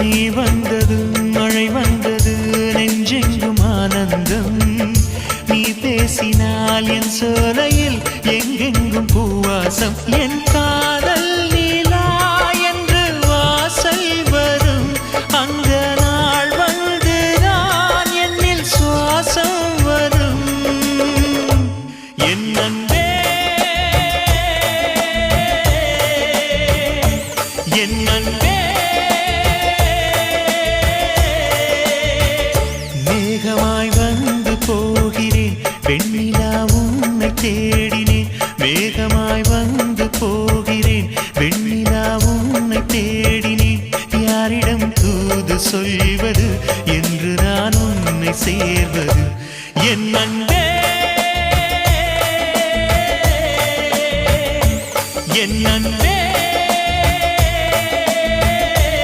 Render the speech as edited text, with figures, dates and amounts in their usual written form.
நீ வந்தது மழை வந்தது நெஞ்செங்கும் ஆனந்தம் நீ பேசினால் என் சோலையில் எங்கெங்கும் பூவாசம் என் காதல் நீலா என்று வாசல் வரும் அந்த நாள் வந்து நான் என்னில் சுவாசம் வரும் என் அன்பே என் அன்பே மேகமாய் வந்து போகிறேன் வெண்ணிலா உன்னை தேடினேன் மேகமாய் வந்து போகிறேன் வெண்ணிலா உன்னை தேடினேன் யாரிடம் தூது சொல்வது என்று நான் உன்னை சேர்வது என் அன்பே என் அன்பே